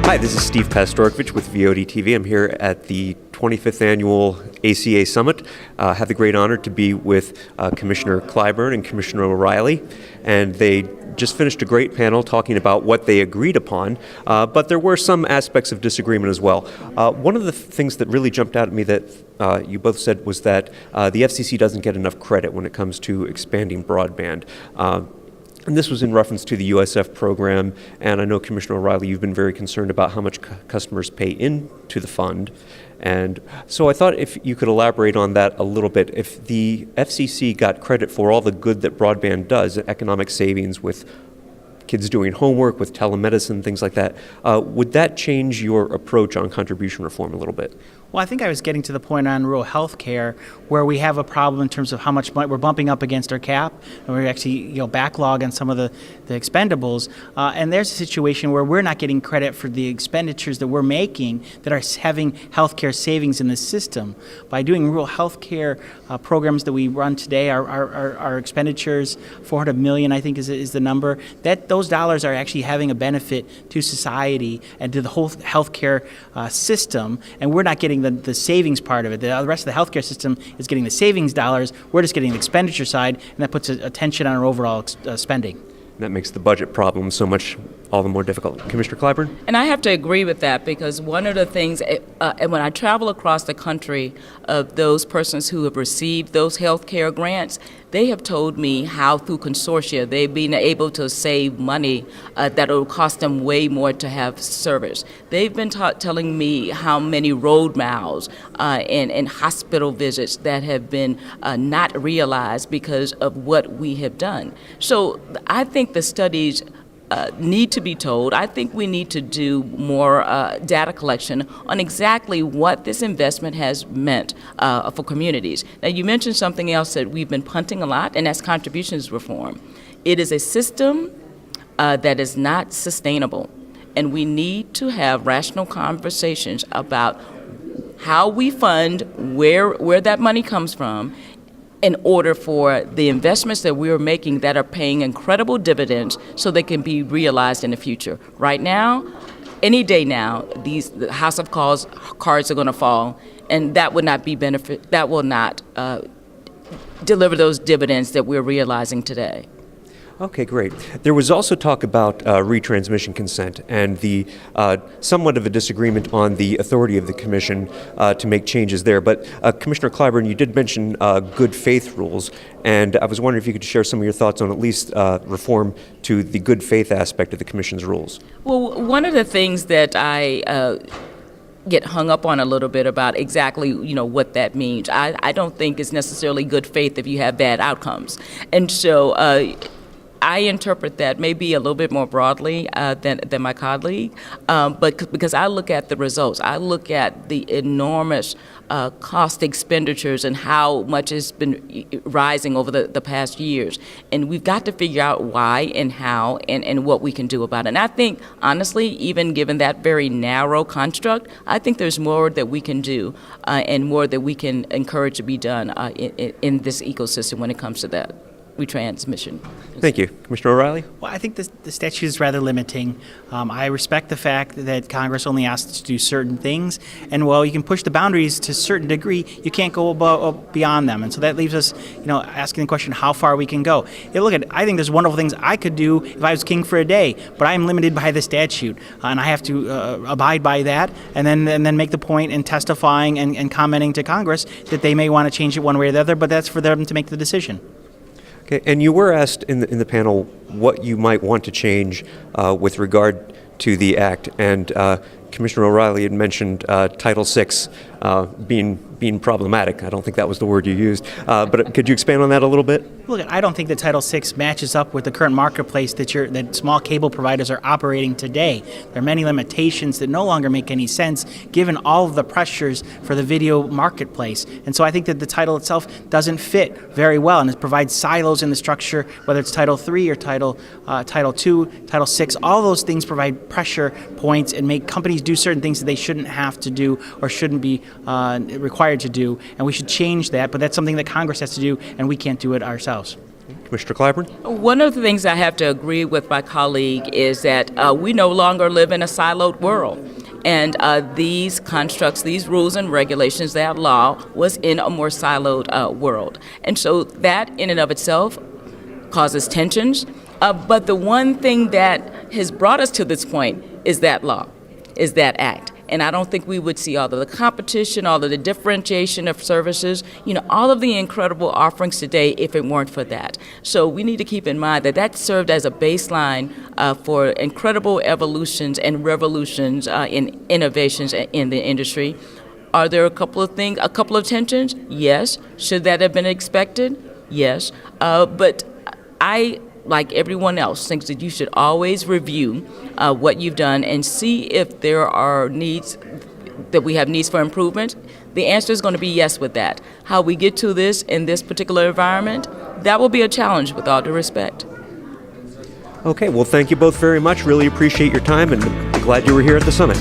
Hi, this is Steve Pastorkovich with VOD TV. I'm here at the 25th Annual ACA Summit. I have the great honor to be with Commissioner Clyburn and Commissioner O'Reilly, and they just finished a great panel talking about what they agreed upon, but there were some aspects of disagreement as well. One of the things that really jumped out at me that you both said was that the FCC doesn't get enough credit when it comes to expanding broadband. And this was in reference to the USF program, and I know, Commissioner O'Reilly, you've been very concerned about how much customers pay into the fund. And so I thought if you could elaborate on that a little bit. If the FCC got credit for all the good that broadband does, economic savings with kids doing homework, with telemedicine, things like that, would that change your approach on contribution reform a little bit? Well, I think I was getting to the point on rural health care where we have a problem in terms of how much money we're bumping up against our cap, and we're actually backlog on some of the expendables. And there's a situation where we're not getting credit for the expenditures that we're making that are having health care savings in the system. By doing rural health care programs that we run today, our expenditures, $400 million, I think is the number, that those dollars are actually having a benefit to society and to the whole health care system, and we're not getting the savings part of it. The rest of the healthcare system is getting the savings dollars. We're just getting the expenditure side, and that puts a tension on our overall spending. That makes the budget problem so much all the more difficult. Commissioner Clyburn? And I have to agree with that, because one of the things, and when I travel across the country, of those persons who have received those health care grants, they have told me how through consortia they've been able to save money that will cost them way more to have service. They've been telling me how many road miles and hospital visits that have been not realized because of what we have done. So I think the studies need to be told. I think we need to do more data collection on exactly what this investment has meant for communities. Now, you mentioned something else that we've been punting a lot, and that's contributions reform. It is a system that is not sustainable, and we need to have rational conversations about how we fund, where that money comes from, in order for the investments that we're making that are paying incredible dividends so they can be realized in the future. Right now, any day now, the house of cards are going to fall, and that would not be that will not deliver those dividends that we're realizing today. Okay, great. There was also talk about retransmission consent and the somewhat of a disagreement on the authority of the Commission to make changes there. But Commissioner Clyburn, you did mention good faith rules, and I was wondering if you could share some of your thoughts on at least reform to the good faith aspect of the Commission's rules. Well, one of the things that I get hung up on a little bit about exactly what that means. I don't think it's necessarily good faith if you have bad outcomes, and so. I interpret that maybe a little bit more broadly than my colleague, but because I look at the results, I look at the enormous cost expenditures and how much has been rising over the past years. And we've got to figure out why and how and what we can do about it. And I think, honestly, even given that very narrow construct, I think there's more that we can do and more that we can encourage to be done in this ecosystem when it comes to that retransmission. Thank you. Commissioner O'Reilly? Well, I think the statute is rather limiting. I respect the fact that Congress only asks to do certain things, and while you can push the boundaries to a certain degree, you can't go beyond them. And so that leaves us, asking the question how far we can go. I think there's wonderful things I could do if I was king for a day, but I am limited by the statute, and I have to abide by that, and then make the point in testifying and commenting to Congress that they may want to change it one way or the other, but that's for them to make the decision. Okay, and you were asked in the panel what you might want to change with regard to the act, and Commissioner O'Reilly had mentioned Title VI being problematic. I don't think that was the word you used, but could you expand on that a little bit? Look, I don't think that Title VI matches up with the current marketplace that small cable providers are operating today. There are many limitations that no longer make any sense given all of the pressures for the video marketplace. And so I think that the title itself doesn't fit very well, and it provides silos in the structure, whether it's Title III or Title II, Title VI. All those things provide pressure points and make companies do certain things that they shouldn't have to do or shouldn't be required to do, and we should change that, but that's something that Congress has to do, and we can't do it ourselves. Commissioner Clyburn? One of the things I have to agree with my colleague is that we no longer live in a siloed world. And these constructs, these rules and regulations, that law was in a more siloed world. And so that in and of itself causes tensions. But the one thing that has brought us to this point is that law, is that act. And I don't think we would see all of the competition, all of the differentiation of services, all of the incredible offerings today if it weren't for that. So we need to keep in mind that that served as a baseline for incredible evolutions and revolutions in innovations in the industry. Are there a couple of tensions? Yes. Should that have been expected? Yes. But I, like everyone else, thinks that you should always review what you've done and see if there are needs, that we have needs for improvement. The answer is going to be yes with that. How we get to this in this particular environment, that will be a challenge with all due respect. Okay, well, thank you both very much. Really appreciate your time and glad you were here at the summit.